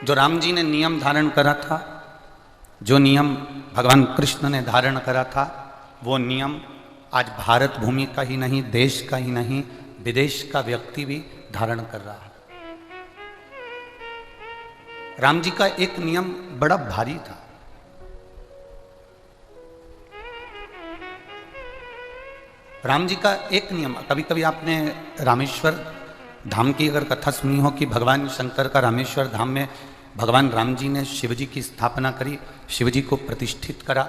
जो राम जी ने नियम धारण करा था, जो नियम भगवान कृष्ण ने धारण करा था, वो नियम आज भारत भूमि का ही नहीं, देश का ही नहीं, विदेश का व्यक्ति भी धारण कर रहा है। राम जी का एक नियम बड़ा भारी था। राम जी का एक नियम, कभी कभी आपने रामेश्वर धाम की अगर कथा सुनी हो कि भगवान शंकर का रामेश्वर धाम में भगवान राम जी ने शिव जी की स्थापना करी, शिव जी को प्रतिष्ठित करा।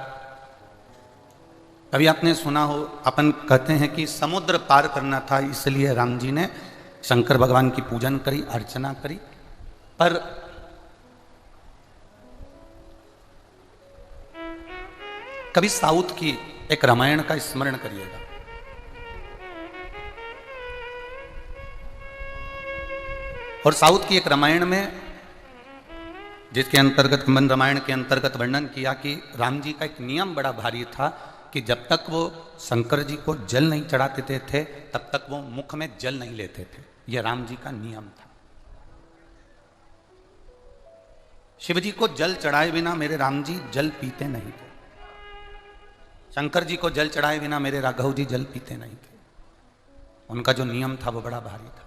कभी आपने सुना हो, अपन कहते हैं कि समुद्र पार करना था, इसलिए राम जी ने शंकर भगवान की पूजन करी, अर्चना करी। पर कभी साउथ की एक रामायण का स्मरण करिएगा। और साउथ की एक रामायण में, जिसके अंतर्गत मन रामायण के अंतर्गत वर्णन किया कि राम जी का एक नियम बड़ा भारी था कि जब तक वो शंकर जी को जल नहीं चढ़ाते थे तब तक वो मुख में जल नहीं लेते थे। यह राम जी का नियम था। शिव जी को जल चढ़ाए बिना मेरे राम जी जल पीते नहीं थे। शंकर जी को जल चढ़ाए बिना मेरे राघव जी जल पीते नहीं थे। उनका जो नियम था वो बड़ा भारी था।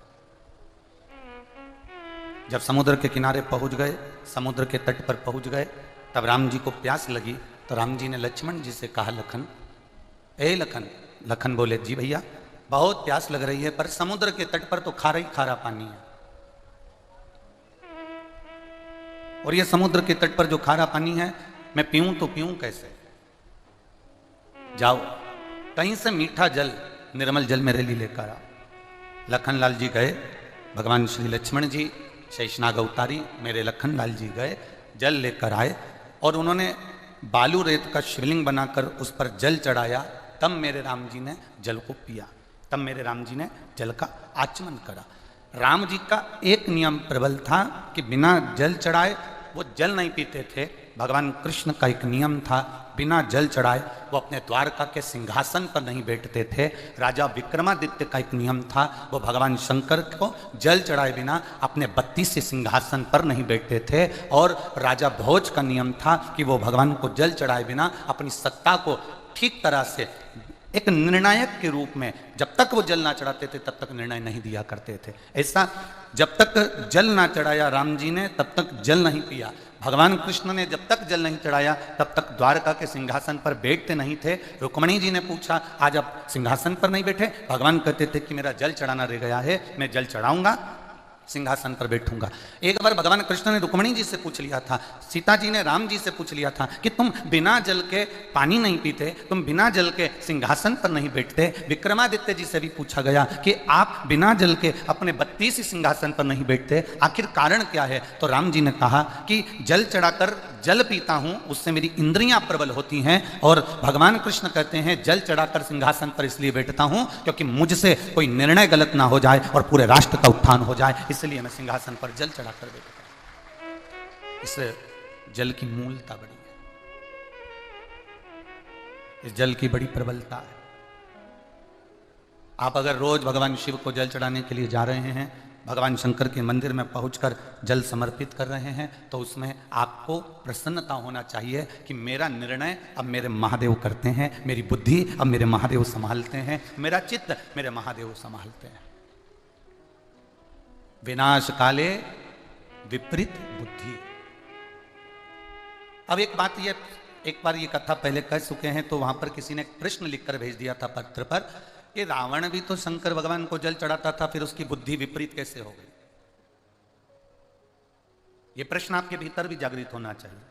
जब समुद्र के किनारे पहुंच गए, समुद्र के तट पर पहुंच गए, तब राम जी को प्यास लगी तो राम जी ने लक्ष्मण जी से कहा, लखन, ए लखन। लखन बोले, जी भैया, बहुत प्यास लग रही है, पर समुद्र के तट पर तो खारा ही खारा पानी है, और ये समुद्र के तट पर जो खारा पानी है मैं पीऊं तो पीऊं कैसे? जाओ कहीं से मीठा जल, निर्मल जल मेरे लिए लेकर आओ। लखन लाल जी गए, भगवान श्री लक्ष्मण जी शेषनाग अवतारी मेरे लखन लाल जी गए, जल लेकर आए और उन्होंने बालू रेत का शिवलिंग बनाकर उस पर जल चढ़ाया। तब मेरे राम जी ने जल को पिया, तब मेरे राम जी ने जल का आचमन करा। राम जी का एक नियम प्रबल था कि बिना जल चढ़ाए वो जल नहीं पीते थे। भगवान कृष्ण का एक नियम था, बिना जल चढ़ाए वो अपने द्वारका के सिंहासन पर नहीं बैठते थे। राजा विक्रमादित्य का एक नियम था, वो भगवान शंकर को जल चढ़ाए बिना अपने 32 सिंहासन पर नहीं बैठते थे। और राजा भोज का नियम था कि वो भगवान को जल चढ़ाए बिना अपनी सत्ता को ठीक तरह से एक निर्णायक के रूप में, जब तक वो जल ना चढ़ाते थे तब तक निर्णय नहीं दिया करते थे। ऐसा जब तक जल ना चढ़ाया राम जी ने तब तक जल नहीं पिया। भगवान कृष्ण ने जब तक जल नहीं चढ़ाया तब तक द्वारका के सिंहासन पर बैठते नहीं थे। रुक्मणी जी ने पूछा, आज आप सिंहासन पर नहीं बैठे? भगवान कहते थे कि मेरा जल चढ़ाना रह गया है, मैं जल चढ़ाऊंगा, सिंहासन पर बैठूंगा। एक बार भगवान कृष्ण ने रुक्मणी जी से पूछ लिया था, सीता जी ने राम जी से पूछ लिया था कि तुम बिना जल के पानी नहीं पीते, तुम बिना जल के सिंहासन पर नहीं बैठते। विक्रमादित्य जी से भी पूछा गया कि आप बिना जल के अपने 32 सिंहासन पर नहीं बैठते, आखिर कारण क्या है? तो राम जी ने कहा कि जल चढ़ाकर जल पीता हूं, उससे मेरी इंद्रियां प्रबल होती हैं। और भगवान कृष्ण कहते हैं जल चढ़ाकर सिंहासन पर इसलिए बैठता हूं क्योंकि मुझसे कोई निर्णय गलत ना हो जाए और पूरे राष्ट्र का उत्थान हो जाए, इसलिए मैं सिंहासन पर जल चढ़ाकर बैठता हूं। इससे जल की मूलता बड़ी है, इस जल की बड़ी प्रबलता है। आप अगर रोज भगवान शिव को जल चढ़ाने के लिए जा रहे हैं, भगवान शंकर के मंदिर में पहुंचकर जल समर्पित कर रहे हैं, तो उसमें आपको प्रसन्नता होना चाहिए कि मेरा निर्णय अब मेरे महादेव करते हैं, मेरी बुद्धि अब मेरे महादेव संभालते हैं, मेरा चित्त मेरे महादेव संभालते हैं। विनाश काले विपरीत बुद्धि। अब एक बात, ये एक बार ये कथा पहले कह चुके हैं, तो वहां पर किसी ने प्रश्न लिखकर भेज दिया था पत्र पर कि रावण भी तो शंकर भगवान को जल चढ़ाता था, फिर उसकी बुद्धि विपरीत कैसे हो गई? ये प्रश्न आपके भीतर भी जागृत होना चाहिए।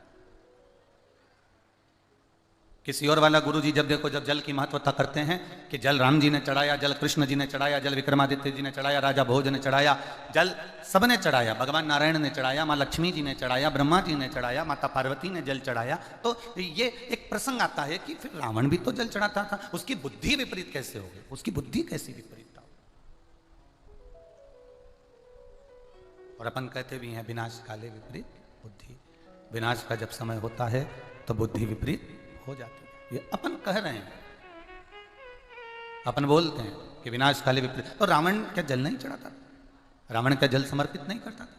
किसी और वाला गुरु जी जब देखो, जब जल की महत्वता करते हैं कि जल राम जी ने चढ़ाया, जल कृष्ण जी ने चढ़ाया, जल विक्रमादित्य जी ने चढ़ाया, राजा भोज ने चढ़ाया, जल सबने चढ़ाया, भगवान नारायण ने चढ़ाया, माँ लक्ष्मी जी ने चढ़ाया, ब्रह्मा जी ने चढ़ाया, माता पार्वती ने जल चढ़ाया, तो ये एक प्रसंग आता है कि फिर रावण भी तो जल चढ़ाता था, उसकी बुद्धि विपरीत कैसे हो गई? उसकी बुद्धि कैसी विपरीत था? और अपन कहते भी हैं विनाश काले विपरीत बुद्धि। विनाश का जब समय होता है तो बुद्धि विपरीत हो जाती है। ये अपन कह रहे हैं, अपन बोलते हैं कि विनाश काले विपरीत। तो रावण क्या जल नहीं चढ़ाता था? रावण क्या जल समर्पित नहीं करता था?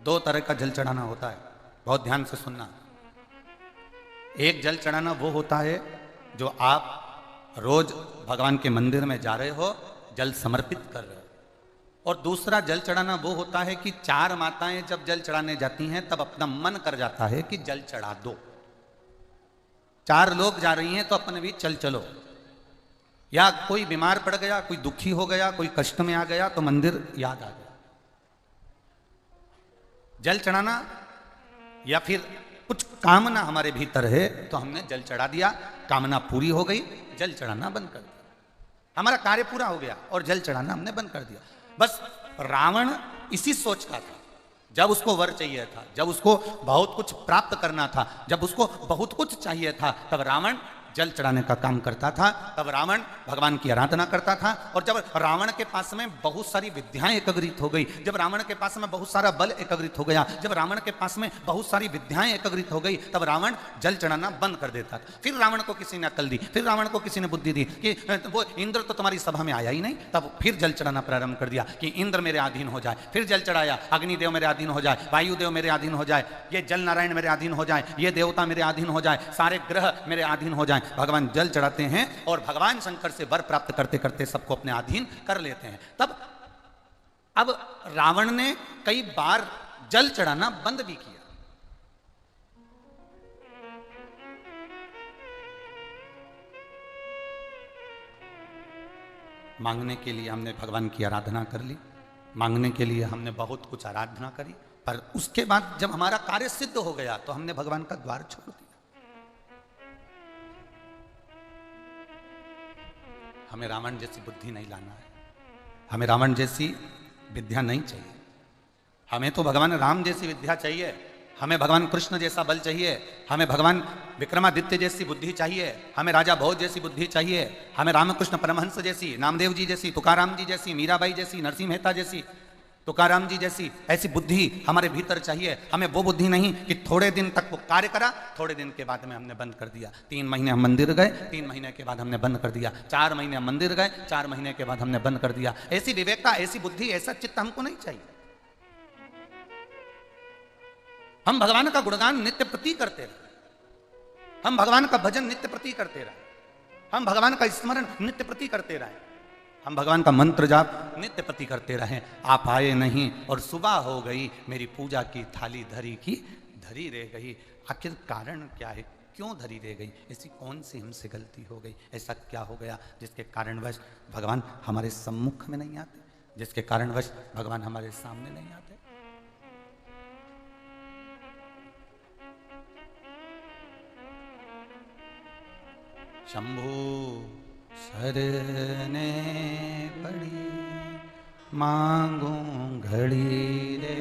दो तरह का जल चढ़ाना होता है, बहुत ध्यान से सुनना। एक जल चढ़ाना वो होता है जो आप रोज भगवान के मंदिर में जा रहे हो, जल समर्पित कर रहे हो। और दूसरा जल चढ़ाना वो होता है कि चार माताएं जब जल चढ़ाने जाती हैं तब अपना मन कर जाता है कि जल चढ़ा दो। चार लोग जा रही हैं तो अपने भी चल चलो, या कोई बीमार पड़ गया, कोई दुखी हो गया, कोई कष्ट में आ गया तो मंदिर याद आ गया। जल चढ़ाना या फिर कुछ कामना हमारे भीतर है तो हमने जल चढ़ा दिया, कामना पूरी हो गई, जल चढ़ाना बंद कर दिया, हमारा कार्य पूरा हो गया और जल चढ़ाना हमने बंद कर दिया। बस रावण इसी सोच का था। जब उसको वर चाहिए था, जब उसको बहुत कुछ प्राप्त करना था, जब उसको बहुत कुछ चाहिए था, तब रावण जल चढ़ाने का काम करता था, तब रावण भगवान की आराधना करता था। और जब रावण के पास में बहुत सारी विद्याएं एकत्रित हो गई, जब रावण के पास में बहुत सारा बल एकत्रित हो गया, जब रावण के पास में बहुत सारी विद्याएं एकत्रित हो गई, तब रावण जल चढ़ाना बंद कर देता था। फिर रावण को किसी ने अक्ल दी, फिर रावण को किसी ने बुद्धि दी कि वो इंद्र तो तुम्हारी सभा में आया ही नहीं, तब फिर जल चढ़ाना प्रारंभ कर दिया कि इंद्र मेरे अधीन हो जाए। फिर जल चढ़ाया, अग्निदेव मेरे अधीन हो जाए, वायुदेव मेरे अधीन हो जाए, ये जल नारायण मेरे अधीन हो जाए, ये देवता मेरे अधीन हो जाए, सारे ग्रह मेरे अधीन हो जाए। भगवान जल चढ़ाते हैं और भगवान शंकर से वर प्राप्त करते करते सबको अपने अधीन कर लेते हैं। तब अब रावण ने कई बार जल चढ़ाना बंद भी किया। मांगने के लिए हमने भगवान की आराधना कर ली, मांगने के लिए हमने बहुत कुछ आराधना करी, पर उसके बाद जब हमारा कार्य सिद्ध हो गया तो हमने भगवान का द्वार छोड़ दिया। हमें रावण जैसी बुद्धि नहीं लाना है, हमें रावण जैसी विद्या नहीं चाहिए, हमें तो भगवान राम जैसी विद्या चाहिए, हमें भगवान कृष्ण जैसा बल चाहिए, हमें भगवान विक्रमादित्य जैसी बुद्धि चाहिए, हमें राजा भोज जैसी बुद्धि चाहिए, हमें रामकृष्ण परमहंस जैसी, नामदेव जी जैसी, तुकाराम जी जैसी, मीराबाई जैसी, नरसिंह मेहता जैसी, तुकाराम जी जैसी ऐसी बुद्धि हमारे भीतर चाहिए। हमें वो बुद्धि नहीं कि थोड़े दिन तक वो कार्य करा, थोड़े दिन के बाद में हमने बंद कर दिया। 3 महीने हम मंदिर गए, 3 महीने के बाद हमने बंद कर दिया। 4 महीने हम मंदिर गए, 4 महीने के बाद हमने बंद कर दिया। ऐसी विवेकता, ऐसी बुद्धि, ऐसा चित्त हमको नहीं चाहिए। हम भगवान का गुणगान नित्य प्रति करते रहे, हम भगवान का भजन नित्य प्रति करते रहे, हम भगवान का स्मरण नित्य प्रति करते रहे, हम भगवान का मंत्र जाप नित्य प्रति करते रहे। आप आए नहीं और सुबह हो गई, मेरी पूजा की थाली धरी की धरी रह गई। आखिर कारण क्या है, क्यों धरी रह गई? ऐसी कौन सी हमसे गलती हो गई? ऐसा क्या हो गया जिसके कारणवश भगवान हमारे सम्मुख में नहीं आते, जिसके कारणवश भगवान हमारे सामने नहीं आते? शंभू शरने पड़ी मांगूं घड़ी रे,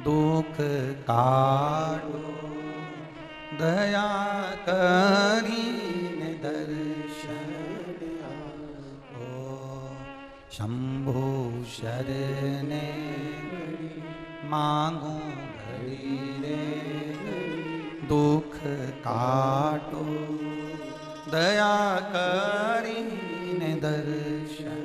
दुख काटो दया करीने दर्शन ओ। शंभु शरने मांगूं घड़ी रे, दुख काटो दया करीने दर्शन।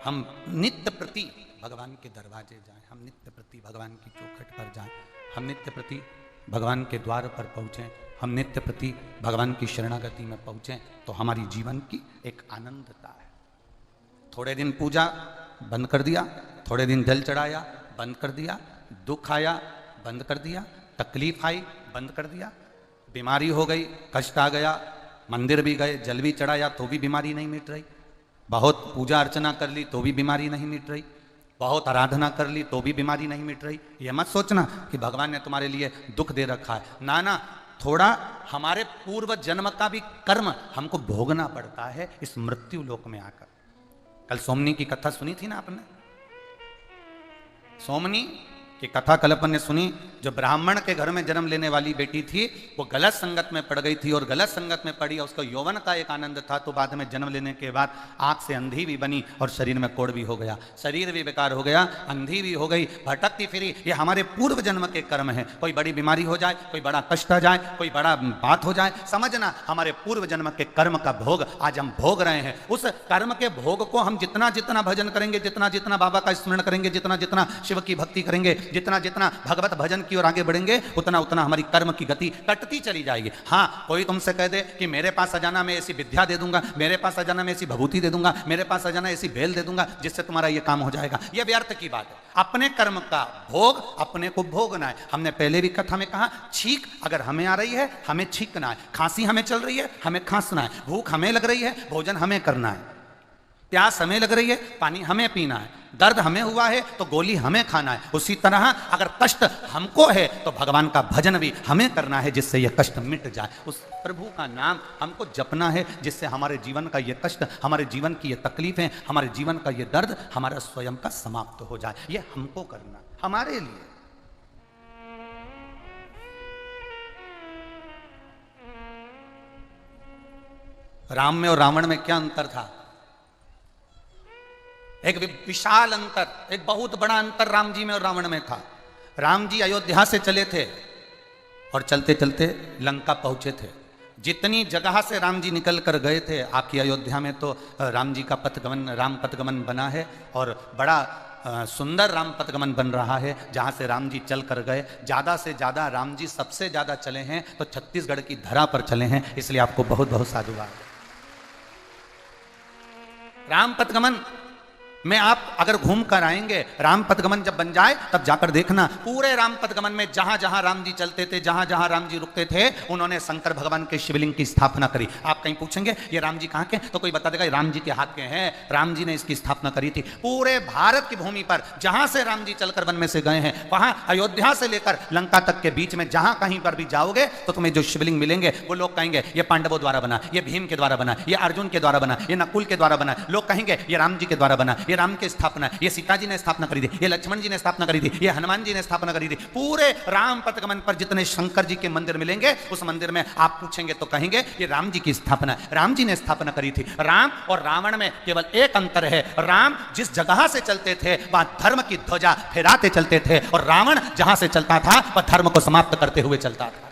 हम नित्य प्रति भगवान के दरवाजे जाएं, हम नित्य प्रति भगवान की चौखट पर जाएं, हम नित्य प्रति भगवान के द्वार पर पहुँचें, हम नित्य प्रति भगवान की शरणागति में पहुँचें तो हमारी जीवन की एक आनंदता है। थोड़े दिन पूजा बंद कर दिया, थोड़े दिन जल चढ़ाया बंद कर दिया, दुख आया बंद कर दिया, तकलीफ आई बंद कर दिया, बीमारी हो गई, कष्ट आ गया, मंदिर भी गए, जल भी चढ़ाया तो भी बीमारी नहीं मिट रही, बहुत पूजा अर्चना कर ली तो भी बीमारी नहीं मिट रही, बहुत आराधना कर ली तो भी बीमारी नहीं मिट रही। ये मत सोचना कि भगवान ने तुम्हारे लिए दुख दे रखा है, ना ना, थोड़ा हमारे पूर्व जन्म का भी कर्म हमको भोगना पड़ता है इस मृत्यु लोक में आकर। कल सोमनी की कथा सुनी थी ना आपने? सोमनी कि कथा कल अपन ने सुनी, जो ब्राह्मण के घर में जन्म लेने वाली बेटी थी वो गलत संगत में पड़ गई थी और गलत संगत में पड़ी, उसको यौवन का एक आनंद था, तो बाद में जन्म लेने के बाद आंख से अंधी भी बनी और शरीर में कोढ़ भी हो गया, शरीर भी बेकार हो गया, अंधी भी हो गई, भटकती फिरी। ये हमारे पूर्व जन्म के कर्म है। कोई बड़ी बीमारी हो जाए, कोई बड़ा कष्ट आ जाए, कोई बड़ा बात हो जाए, समझना हमारे पूर्व जन्म के कर्म का भोग आज हम भोग रहे हैं। उस कर्म के भोग को हम जितना जितना भजन करेंगे, जितना जितना बाबा का स्मरण करेंगे, जितना जितना शिव की भक्ति करेंगे, जितना जितना भगवत भजन की ओर आगे बढ़ेंगे, उतना उतना हमारी कर्म की गति कटती चली जाएगी। हाँ, कोई तुमसे कह दे कि मेरे पास अजाना में ऐसी विद्या दे दूंगा, मेरे पास अजाना में ऐसी भभूति दे दूंगा, मेरे पास अजाना ऐसी बेल दे दूंगा जिससे तुम्हारा ये काम हो जाएगा, ये व्यर्थ की बात है। अपने कर्म का भोग अपने को भोगना है। हमने पहले भी कथा में कहा, छींक अगर हमें आ रही है हमें छींकना है, खांसी हमें चल रही है हमें खांसना है, भूख हमें लग रही है भोजन हमें करना है, प्यास हमें लग रही है पानी हमें पीना है, दर्द हमें हुआ है तो गोली हमें खाना है। उसी तरह अगर कष्ट हमको है तो भगवान का भजन भी हमें करना है जिससे यह कष्ट मिट जाए। उस प्रभु का नाम हमको जपना है जिससे हमारे जीवन का यह कष्ट, हमारे जीवन की यह तकलीफें, हमारे जीवन का यह दर्द हमारा स्वयं का समाप्त हो जाए। यह हमको करना, हमारे लिए। राम में और रावण में क्या अंतर था? एक विशाल अंतर, एक बहुत बड़ा अंतर राम जी में और रावण में था। राम जी अयोध्या से चले थे और चलते चलते लंका पहुंचे थे। जितनी जगह से राम जी निकल कर गए थे, आपकी अयोध्या में तो राम जी का पथगमन, राम पथगमन बना है और बड़ा सुंदर राम पथगमन बन रहा है। जहाँ से राम जी चल कर गए, ज़्यादा से ज़्यादा राम जी सबसे ज़्यादा चले हैं तो छत्तीसगढ़ की धरा पर चले हैं, इसलिए आपको बहुत बहुत साधुवाद। राम पथगमन में आप अगर घूम कर आएंगे, राम पथगमन जब बन जाए तब जाकर देखना, पूरे राम पथगमन में जहां जहां राम जी चलते थे, जहां जहां राम जी रुकते थे, उन्होंने शंकर भगवान के शिवलिंग की स्थापना करी। आप कहीं पूछेंगे ये राम जी कहां के, तो कोई बता देगा राम जी के हाथ के हैं, राम जी ने इसकी स्थापना करी थी। पूरे भारत की भूमि पर जहां से राम जी चलकर वन में से गए हैं, वहां अयोध्या से लेकर लंका तक के बीच में जहां कहीं पर भी जाओगे तो तुम्हें जो शिवलिंग मिलेंगे वो लोग कहेंगे ये पांडवों द्वारा बना, ये भीम के द्वारा बना, ये अर्जुन के द्वारा बना, ये नकुल के द्वारा बना। लोग कहेंगे ये राम जी के द्वारा बना, ये राम की स्थापना, ये सीता जी ने स्थापना करी थी, ये लक्ष्मण जी ने स्थापना करी थी, ये हनुमान जी ने स्थापना करी थी। पूरे राम पथगमन पर जितने शंकर जी के मंदिर मिलेंगे, उस मंदिर में आप पूछेंगे तो कहेंगे ये राम जी की स्थापना, राम जी ने स्थापना करी थी। राम और रावण में केवल एक अंतर है, राम जिस जगह से चलते थे वहां धर्म की ध्वजा फहराते चलते थे और रावण जहां से चलता था वह धर्म को समाप्त करते हुए चलता था।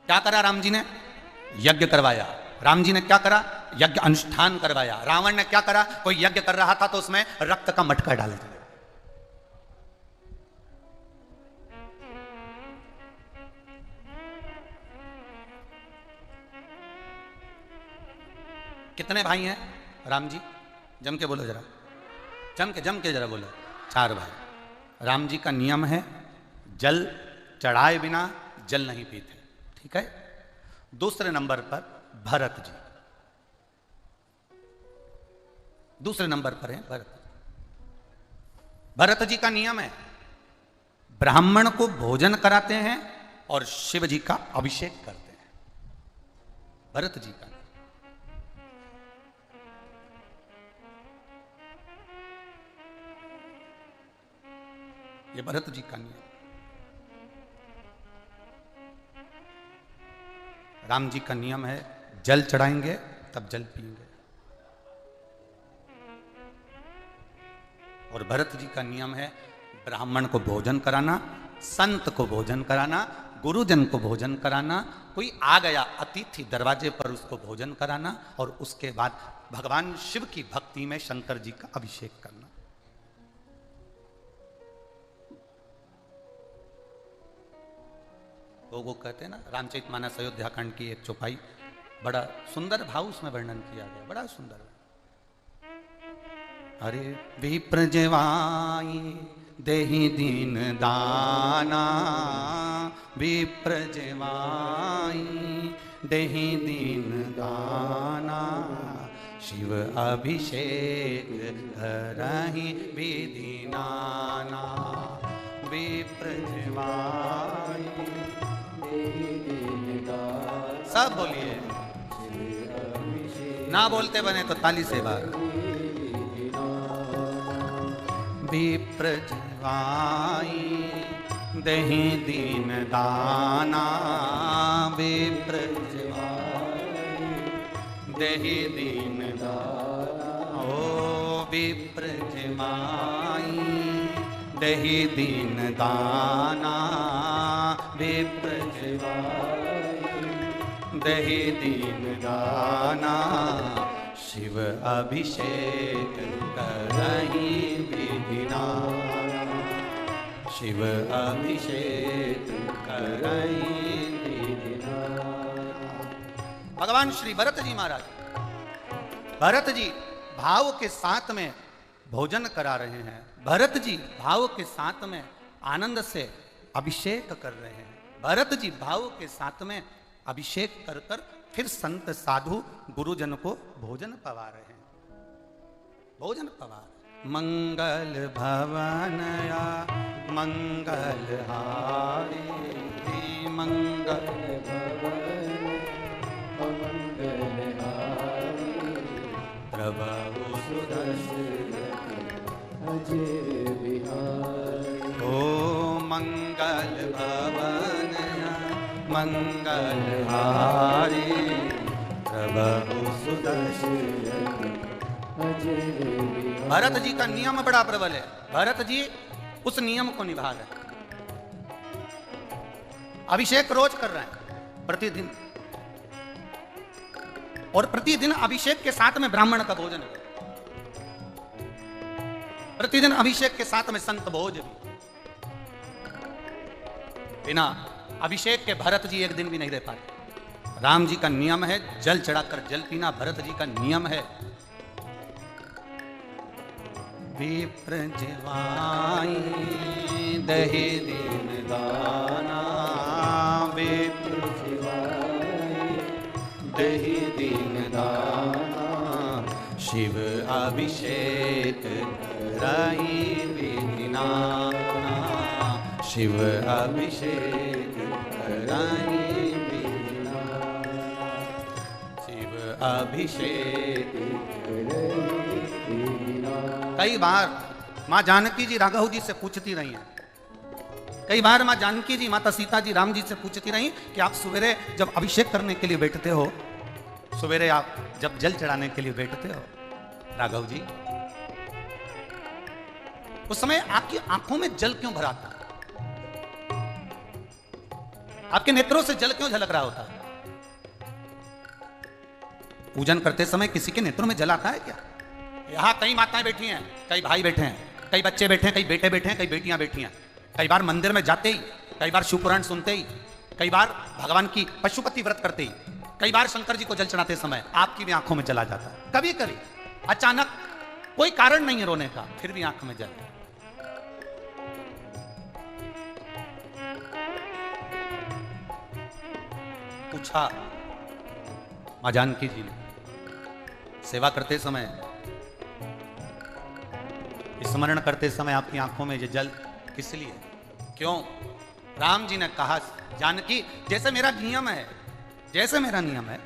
क्या करा राम जी ने? यज्ञ करवाया। राम जी ने क्या करा? यज्ञ अनुष्ठान करवाया। रावण ने क्या करा? कोई यज्ञ कर रहा था तो उसमें रक्त का मटका डाल दिया। कितने भाई हैं राम जी? जम के बोलो जरा, जम के जरा बोलो। 4 भाई। राम जी का नियम है जल चढ़ाए बिना जल नहीं पीते, ठीक है। दूसरे नंबर पर भरत जी, दूसरे नंबर पर है भरत। भरत जी का नियम है ब्राह्मण को भोजन कराते हैं और शिव जी का अभिषेक करते हैं। भरत जी का, ये भरत जी का नियम। राम जी का नियम है जल चढ़ाएंगे तब जल पिएंगे, और भरत जी का नियम है ब्राह्मण को भोजन कराना, संत को भोजन कराना, गुरुजन को भोजन कराना। कोई आ गया अतिथि दरवाजे पर उसको भोजन कराना और उसके बाद भगवान शिव की भक्ति में शंकर जी का अभिषेक करना। तो वो कहते हैं ना, रामचरितमानस अयोध्या कांड की एक चौपाई, बड़ा सुंदर भाव उसमें वर्णन किया गया, बड़ा सुंदर। अरे विप्र जेवाई देहि दीन दाना, विप्र जेवाई देहि दीन दाना, शिव अभिषेक करहि विधि नाना। विप्र जेवाई सब बोलिए। ना बोलते बने तो ताली से बार। विप्र जवाई दही दीन दाना, विप्र जवाई दही दीन दाना, ओ विप्र जवाई दही दीन दाना, विप्र जवाई दही दीन दाना, शिव अभिषेक करहि विधिना, शिव अभिषेक करहि विधिना। भगवान श्री भरत जी महाराज, भरत जी भाव के साथ में भोजन करा रहे हैं। भरत जी भाव के साथ में आनंद से अभिषेक कर रहे हैं। भरत जी भाव के साथ में अभिषेक कर कर फिर संत साधु गुरुजन को भोजन पवा रहे हैं। भोजन पवा रहे। मंगल भवनया मंगल हारी, मंगल भवन मंगल हारी, प्रभु सुदर्शन अजय बिहारी, ओ मंगल भवनया मंगल हारी, प्रभु सुदर्शन। भरत जी का नियम बड़ा प्रबल है। भरत जी उस नियम को निभा रहे हैं। अभिषेक रोज कर रहे हैं प्रतिदिन, और प्रतिदिन अभिषेक के साथ में ब्राह्मण का भोजन है। प्रतिदिन अभिषेक के साथ में संत भोज भी। बिना अभिषेक के भरत जी एक दिन भी नहीं रह पाते। राम जी का नियम है जल चढ़ाकर जल पीना, भरत जी का नियम है विप्र जवाई दही दीन दाना, विप्र जवाई दही दीन दाना, शिव अभिषेक करहि विधिना, शिव अभिषेक करहि विधिना, शिव अभिषेक करहि विधिना। कई बार माँ जानकी जी राघव जी से पूछती रही हैं, कई बार माँ जानकी जी माता सीता जी राम जी से पूछती रही कि आप सवेरे जब अभिषेक करने के लिए बैठते हो, सवेरे आप जब जल चढ़ाने के लिए बैठते हो राघव जी, उस समय आपकी आंखों में जल क्यों भराता? आपके नेत्रों से जल क्यों झलक रहा होता है? पूजन करते समय किसी के नेत्रों में जल आता है क्या? यहां कई माताएं बैठी हैं, कई भाई बैठे हैं, कई बच्चे बैठे हैं, कई बेटे बैठे हैं, कई बेटियां बैठी हैं। कई बार मंदिर में जाते ही, कई बार शिव पुराण सुनते ही, कई बार भगवान की पशुपति व्रत करते ही, कई बार शंकर जी को जल चढ़ाते समय आपकी भी आंखों में जल आ जाता है। कभी कभी अचानक कोई कारण नहीं है रोने का, फिर भी आंख में जल। पूछा मां जानकी जी ने सेवा करते समय, स्मरण करते समय आपकी आंखों में ये जल किस लिए? क्यों? राम जी ने कहा जानकी जैसे मेरा नियम है, जैसे मेरा नियम है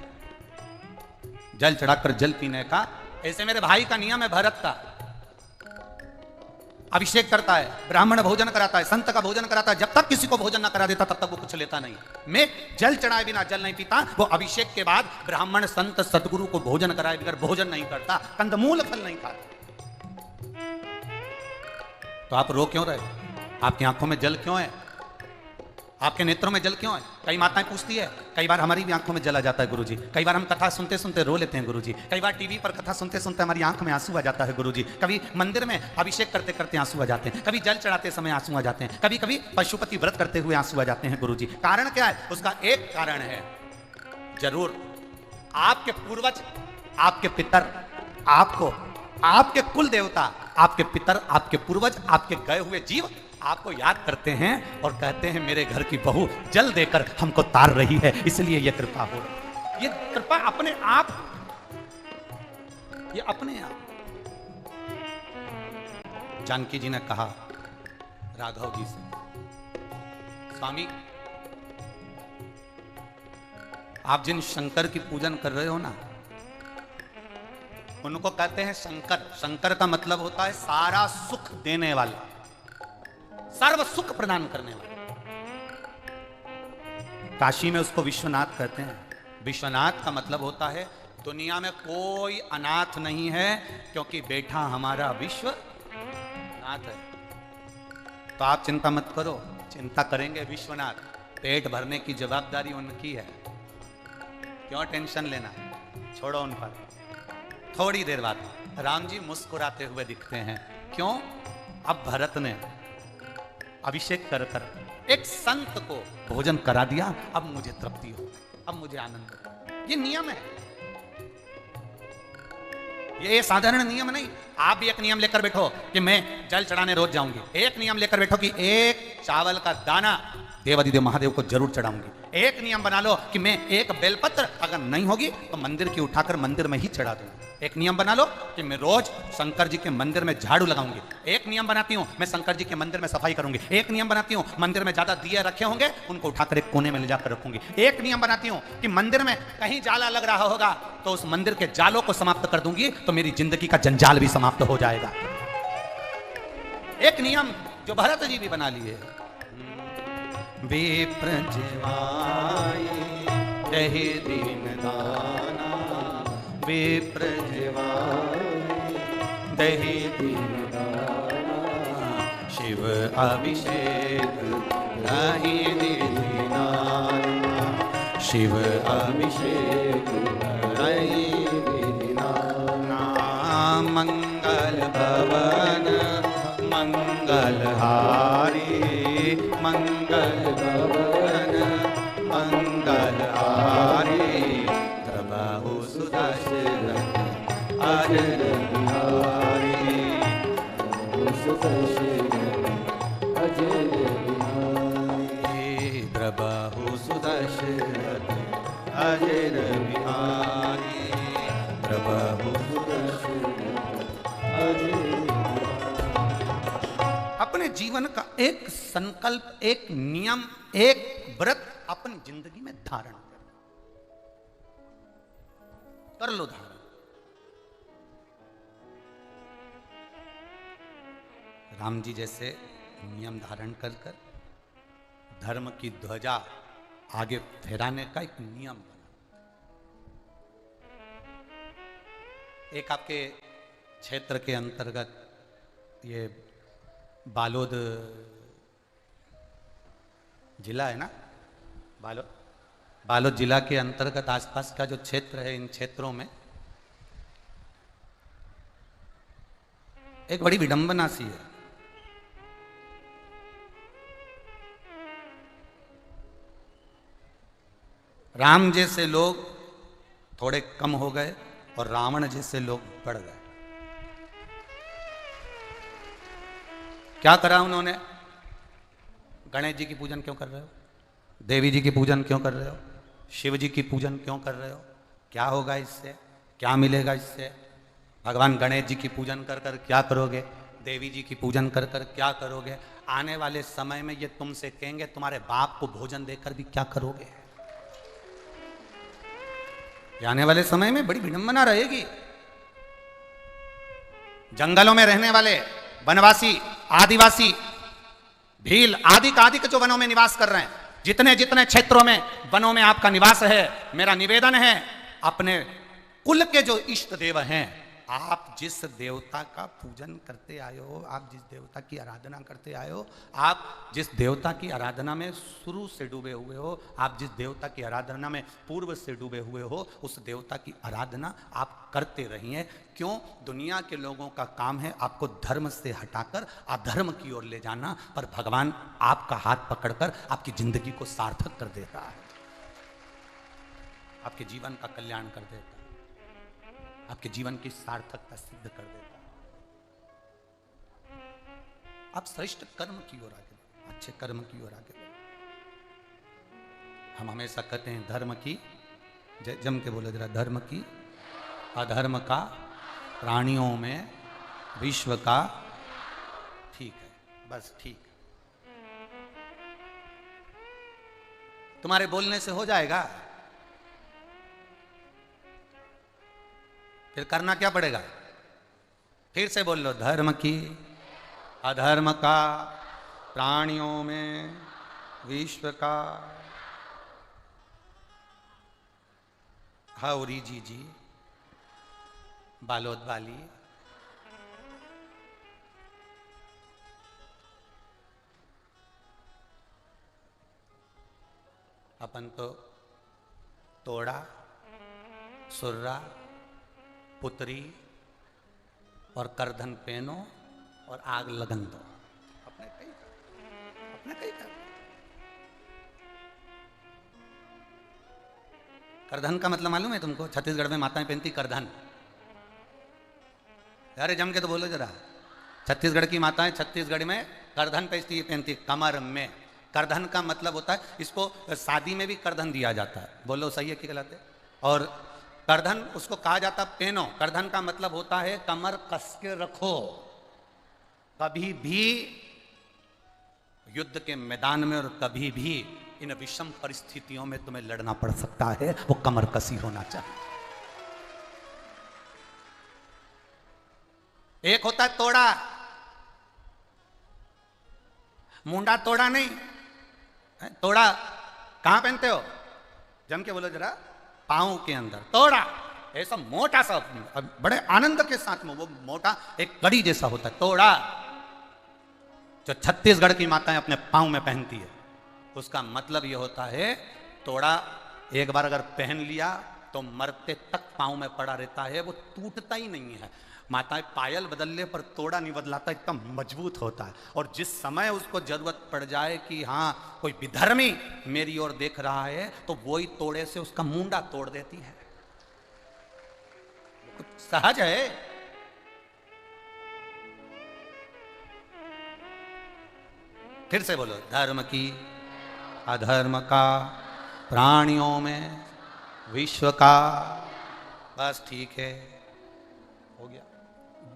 जल चढ़ाकर जल पीने का, ऐसे मेरे भाई का नियम है भरत का। अभिषेक करता है, ब्राह्मण भोजन कराता है, संत का भोजन कराता है। जब तक किसी को भोजन ना करा देता तब तक वो कुछ लेता नहीं। मैं जल चढ़ाए बिना जल नहीं पीता, वो अभिषेक के बाद ब्राह्मण संत सदगुरु को भोजन कराए बगैर भोजन नहीं करता, कंदमूल फल नहीं खाता। तो आप रो क्यों रहे? आपकी आंखों में जल क्यों है? आपके नेत्रों में जल क्यों है? कई माताएं पूछती है, कई बार हमारी भी आंखों में जल आ जाता है गुरुजी। कई बार हम कथा सुनते सुनते रो लेते हैं गुरुजी। कई बार टीवी पर कथा सुनते सुनते हमारी आंख में आंसू आ जाता है गुरुजी। कभी मंदिर में अभिषेक करते करते आंसू आ जाते हैं, कभी जल चढ़ाते समय आंसू आ जाते हैं, कभी कभी पशुपति व्रत करते हुए आंसू आ जाते हैं गुरुजी। कारण क्या है? उसका एक कारण है, जरूर आपके पूर्वज, आपके पितर, आपको, आपके कुल देवता, आपके पितर, आपके पूर्वज, आपके गए हुए जीव आपको याद करते हैं और कहते हैं मेरे घर की बहू जल देकर हमको तार रही है, इसलिए यह कृपा हो रही। ये कृपा अपने आप, ये अपने आप। जानकी जी ने कहा राघव जी से, स्वामी आप जिन शंकर की पूजन कर रहे हो ना, उनको कहते हैं शंकर। शंकर का मतलब होता है सारा सुख देने वाला, सर्व सुख प्रदान करने वाला। काशी में उसको विश्वनाथ कहते हैं। विश्वनाथ का मतलब होता है दुनिया में कोई अनाथ नहीं है, क्योंकि बेटा हमारा विश्वनाथ है। तो आप चिंता मत करो, चिंता करेंगे विश्वनाथ। पेट भरने की जवाबदारी उनकी है, क्यों टेंशन लेना, छोड़ो उन पर। थोड़ी देर बाद राम जी मुस्कुराते हुए दिखते हैं। क्यों? अब भरत ने अभिषेक कर कर एक संत को भोजन करा दिया, अब मुझे तृप्ति हो गई, अब मुझे आनंद हो। ये नियम है, ये साधारण नियम नहीं। आप भी एक नियम लेकर बैठो कि मैं जल चढ़ाने रोज जाऊंगी। एक नियम लेकर बैठो कि एक चावल का दाना देवादिदेव महादेव को जरूर चढ़ाऊंगी। एक नियम बना लो कि मैं एक बेलपत्र अगर नहीं होगी तो मंदिर की उठाकर मंदिर में ही चढ़ा दूंगी। एक नियम बना लो कि मैं रोज शंकर जी के मंदिर में झाड़ू लगाऊंगी। एक नियम बनाती हूं मैं शंकर जी के मंदिर में सफाई करूंगी। एक नियम बनाती हूं मंदिर में ज्यादा दिए रखे होंगे उनको उठाकर एक कोने में ले जाकर रखूंगी। एक नियम बनाती हूं कि मंदिर में कहीं जाला लग रहा होगा तो उस मंदिर के जालों को समाप्त कर दूंगी, तो मेरी जिंदगी का जंजाल भी समाप्त हो जाएगा। एक नियम जो भरत जी भी बना लिए। विप्र जिवाय दहि दीन दाना, विप्र जिवाय दहि दीन दाना, शिव अभिषेक दहि दीना, शिव अभिषेक दहि दीना। मंगल भवन मंगलहारी, मंगल भवन मंगलहारी, प्रभु सुदर्शन अजर बिहारी, सुदर्शन अजर बिहारी, प्रभु सुदर्शन अजर बिहारी, प्रभु सुदर्शन अजर। अपने जीवन का एक संकल्प, एक नियम, एक व्रत अपनी जिंदगी में धारण कर लो। धारण राम जी जैसे नियम धारण कर कर धर्म की ध्वजा आगे फहराने का एक नियम बना। एक आपके क्षेत्र के अंतर्गत ये बालोद जिला है ना, बालोद जिला के अंतर्गत आसपास का जो क्षेत्र है, इन क्षेत्रों में एक बड़ी विडंबना सी है। राम जैसे लोग थोड़े कम हो गए और रावण जैसे लोग बढ़ गए। क्या करा उन्होंने? गणेश जी की पूजन क्यों कर रहे हो? देवी जी की पूजन क्यों कर रहे हो? शिव जी की पूजन क्यों कर रहे हो? क्या होगा इससे? क्या मिलेगा इससे? भगवान गणेश जी की पूजन कर कर क्या करोगे? देवी जी की पूजन कर कर क्या करोगे? आने वाले समय में ये तुमसे कहेंगे तुम्हारे बाप को भोजन देकर भी क्या करोगे? आने वाले समय में बड़ी विडंबना रहेगी। जंगलों में रहने वाले वनवासी, आदिवासी, भील आदि का जो वनों में निवास कर रहे हैं, जितने जितने क्षेत्रों में वनों में आपका निवास है, मेरा निवेदन है अपने कुल के जो इष्ट देव हैं, आप जिस देवता का पूजन करते आए हो, आप जिस देवता की आराधना करते आए हो, आप जिस देवता की आराधना में शुरू से डूबे हुए हो, आप जिस देवता की आराधना में पूर्व से डूबे हुए हो, उस देवता की आराधना आप करते रहिए। क्यों? दुनिया के लोगों का काम है आपको धर्म से हटाकर अधर्म की ओर ले जाना, पर भगवान आपका हाथ पकड़कर आपकी जिंदगी को सार्थक कर देता है, आपके जीवन का कल्याण कर देता है, आपके जीवन की सार्थकता सिद्ध कर देता है। आप श्रेष्ठ कर्म की ओर आगे बढ़ो, अच्छे कर्म की ओर आगे बढ़ो। हम हमेशा कहते हैं धर्म की, जम के बोले जरा, धर्म की, अधर्म का, प्राणियों में, विश्व का। ठीक है, बस ठीक। तुम्हारे बोलने से हो जाएगा? फिर करना क्या पड़ेगा? फिर से बोल लो, धर्म की अधर्म का, प्राणियों में विश्व का। हाउरी जी बालोद वाली, अपन तो तोड़ा, सुर्रा, पुत्री और करधन पहनो और आग लगन दो। अपने कहीं कर। करधन का मतलब मालूम है तुमको? छत्तीसगढ़ में माताएं पहनती करधन। अरे जम के तो बोलो जरा। छत्तीसगढ़ की माताएं छत्तीसगढ़ में करधन पहनती कमर में। करधन का मतलब होता है, इसको शादी में भी करधन दिया जाता है। बोलो सही है कि गलत है? और करधन उसको कहा जाता पहनो। करधन का मतलब होता है कमर कस के रखो। कभी भी युद्ध के मैदान में और कभी भी इन विषम परिस्थितियों में तुम्हें लड़ना पड़ सकता है, वो कमर कसी होना चाहिए। एक होता है तोड़ा, मुंडा तोड़ा नहीं। तोड़ा कहां पहनते हो? जम के बोलो जरा। पांव के अंदर तोड़ा, ऐसा मोटा सा, बड़े आनंद के साथ में वो मोटा एक कड़ी जैसा होता है तोड़ा, जो छत्तीसगढ़ की माताएं अपने पांव में पहनती है। उसका मतलब ये होता है, तोड़ा एक बार अगर पहन लिया तो मरते तक पांव में पड़ा रहता है, वो टूटता ही नहीं है। माताएं पायल बदलने पर तोड़ा नहीं बदलाता, इतना मजबूत होता है। और जिस समय उसको जरूरत पड़ जाए कि हाँ कोई विधर्मी मेरी ओर देख रहा है, तो वही तोड़े से उसका मुंडा तोड़ देती है। सहज है। फिर से बोलो, धर्म की अधर्म का, प्राणियों में विश्व का। बस ठीक है, हो गया।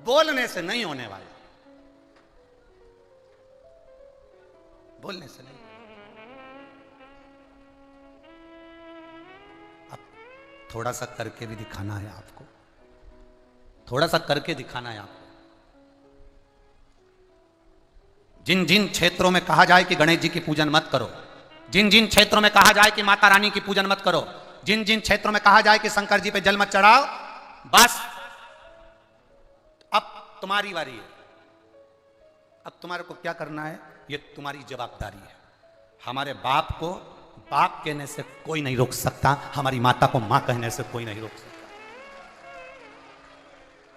बोलने से नहीं होने वाला, बोलने से नहीं। अब थोड़ा सा करके भी दिखाना है आपको, थोड़ा सा करके दिखाना है आपको। जिन जिन क्षेत्रों में कहा जाए कि गणेश जी की पूजन मत करो, जिन जिन क्षेत्रों में कहा जाए कि माता रानी की पूजन मत करो, जिन जिन क्षेत्रों में कहा जाए कि शंकर जी पे जल मत चढ़ाओ, बस अब तुम्हारी बारी है। अब तुम्हारे को क्या करना है, ये तुम्हारी जवाबदारी है। हमारे बाप को बाप कहने से कोई नहीं रोक सकता, हमारी माता को मां कहने से कोई नहीं रोक सकता।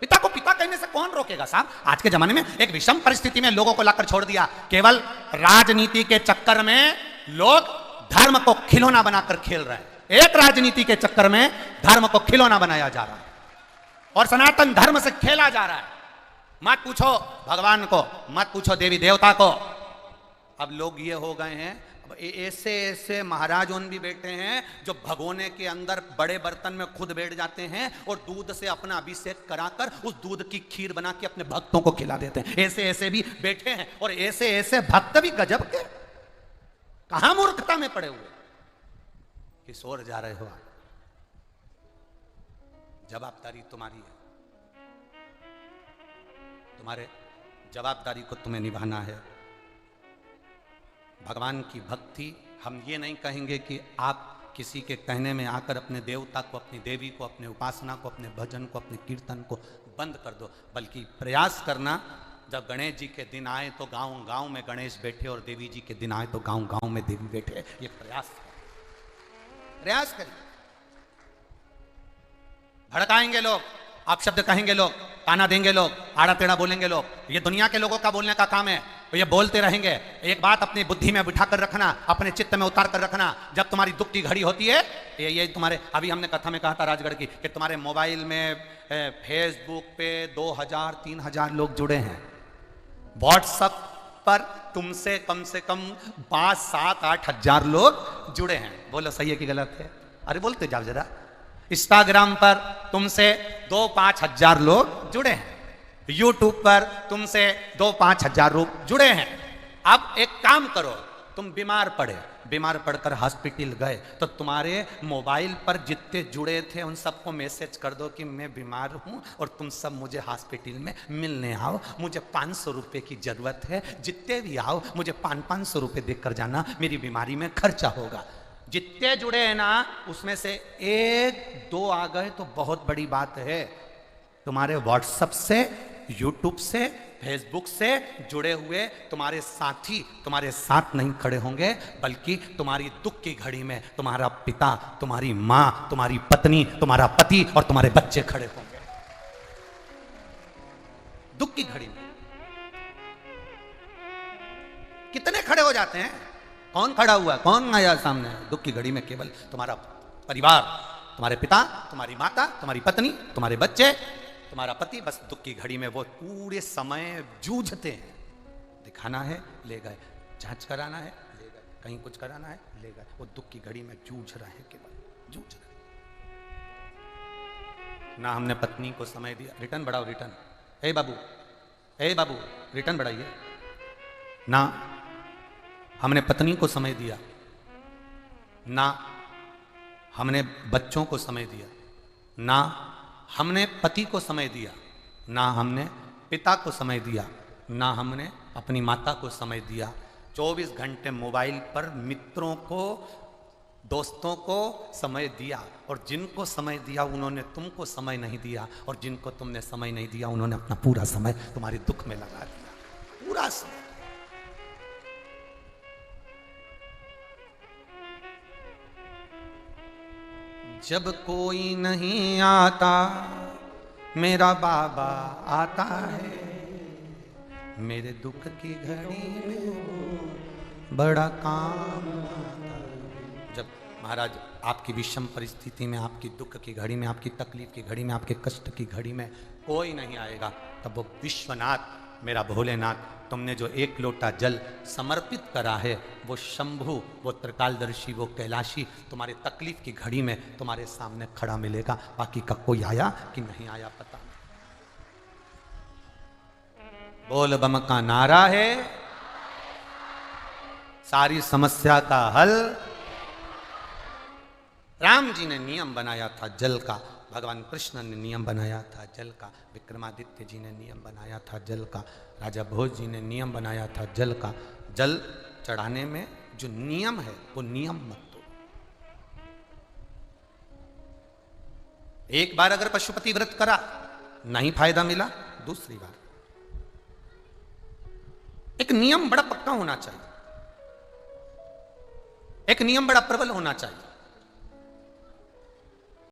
पिता को पिता कहने से कौन रोकेगा साहब? आज के जमाने में एक विषम परिस्थिति में लोगों को लाकर छोड़ दिया। केवल राजनीति के चक्कर में लोग धर्म को खिलौना बनाकर खेल रहे हैं। एक राजनीति के चक्कर में धर्म को खिलौना बनाया जा रहा है और सनातन धर्म से खेला जा रहा है। मत पूछो भगवान को, मत पूछो देवी देवता को। अब लोग ये हो गए हैं, ऐसे ऐसे महाराज उन भी बैठे हैं जो भगोने के अंदर बड़े बर्तन में खुद बैठ जाते हैं और दूध से अपना अभिषेक कराकर उस दूध की खीर बना के अपने भक्तों को खिला देते हैं। ऐसे ऐसे भी बैठे हैं और ऐसे ऐसे भक्त भी गजब के। कहां मूर्खता में पड़े हुए, किस ओर जा रहे हो आप? जवाबदारी तुम्हारी है, तुम्हारे जवाबदारी को तुम्हें निभाना है। भगवान की भक्ति, हम ये नहीं कहेंगे कि आप किसी के कहने में आकर अपने देवता को, अपनी देवी को, अपने उपासना को, अपने भजन को, अपने कीर्तन को बंद कर दो, बल्कि प्रयास करना जब गणेश जी के दिन आए तो गांव गांव में गणेश बैठे और देवी जी के दिन आए तो गांव गांव में देवी बैठे। ये प्रयास करिए। भड़काएंगे लोग, आप शब्द कहेंगे लोग, ताना देंगे लोग, आड़ा टेढ़ा बोलेंगे लोग, ये दुनिया के लोगों का बोलने का काम है, तो ये बोलते रहेंगे। एक बात अपनी बुद्धि में बिठा कर रखना, अपने चित्त में उतार कर रखना, जब तुम्हारी दुख की घड़ी होती है, ये तुम्हारे, अभी हमने कथा में कहा था राजगढ़ की, कि तुम्हारे मोबाइल में फेसबुक पे 2000-3000 लोग जुड़े हैं, व्हाट्सएप पर तुमसे कम से कम 5-7-8 हजार लोग जुड़े हैं। बोलो सही है कि गलत है? अरे बोलते जाओ जरा। इंस्टाग्राम पर तुमसे 2-5 हजार लोग जुड़े हैं, यूट्यूब पर तुमसे 2-5 हजार लोग जुड़े हैं। अब एक काम करो, तुम बीमार पड़े, बीमार पड़कर हॉस्पिटल गए तो तुम्हारे मोबाइल पर जितने जुड़े थे उन सबको मैसेज कर दो कि मैं बीमार हूं और तुम सब मुझे हॉस्पिटल में मिलने आओ, मुझे 500 रुपये की जरूरत है, जितने भी आओ मुझे 500 रुपये देकर जाना, मेरी बीमारी में खर्चा होगा। जितने जुड़े हैं ना उसमें से 1-2 आ गए तो बहुत बड़ी बात है। तुम्हारे व्हाट्सएप से, यूट्यूब से, फेसबुक से जुड़े हुए तुम्हारे साथी तुम्हारे साथ नहीं खड़े होंगे, बल्कि तुम्हारी दुख की घड़ी में तुम्हारा पिता, तुम्हारी मां, तुम्हारी पत्नी, तुम्हारा पति और तुम्हारे बच्चे खड़े होंगे। दुख की घड़ी में कितने खड़े हो जाते हैं? कौन खड़ा हुआ, कौन आया सामने? दुख की घड़ी में केवल तुम्हारा परिवार, तुम्हारे पिता, तुम्हारी माता, तुम्हारी पत्नी, तुम्हारे बच्चे, तुम्हारा पति। बस दुख की घड़ी में वो पूरे समय जूझते हैं। दिखाना है ले गए, जांच कराना है ले गए, कहीं कुछ कराना है ले गए। वो दुख की घड़ी में जूझ रहे हैं, केवल जूझ रहे। ना हमने पत्नी को समय दिया, रिटर्न बढ़ाओ रिटर्न, हे बाबू रिटर्न बढ़ाइए। ना हमने पत्नी को समय दिया, ना हमने बच्चों को समय दिया, ना हमने पति को समय दिया, ना हमने पिता को समय दिया, ना हमने अपनी माता को समय दिया। 24 घंटे मोबाइल पर मित्रों को, दोस्तों को समय दिया, और जिनको समय दिया उन्होंने तुमको समय नहीं दिया, और जिनको तुमने समय नहीं दिया उन्होंने अपना पूरा समय तुम्हारे दुख में लगा दिया, पूरा समय। जब कोई नहीं आता मेरा बाबा आता है, मेरे दुख की घड़ी में बड़ा काम आता है। जब महाराज आपकी विषम परिस्थिति में, आपकी दुख की घड़ी में, आपकी तकलीफ की घड़ी में, आपके कष्ट की घड़ी में कोई नहीं आएगा, तब वो विश्वनाथ, मेरा भोलेनाथ, तुमने जो 1 लोटा जल समर्पित करा है, वो शंभु, वो त्रिकालदर्शी, वो कैलाशी तुम्हारे तकलीफ की घड़ी में तुम्हारे सामने खड़ा मिलेगा। बाकी का कोई आया कि नहीं आया पता नहीं। बोल बम का नारा है सारी समस्या का हल। राम जी ने नियम बनाया था जल का, भगवान कृष्ण ने नियम बनाया था जल का, विक्रमादित्य जी ने नियम बनाया था जल का, राजा भोज जी ने नियम बनाया था जल का। जल चढ़ाने में जो नियम है वो नियम मत तोड़ो। एक बार अगर पशुपति व्रत करा, नहीं फायदा मिला, दूसरी बार। एक नियम बड़ा पक्का होना चाहिए, एक नियम बड़ा प्रबल होना चाहिए।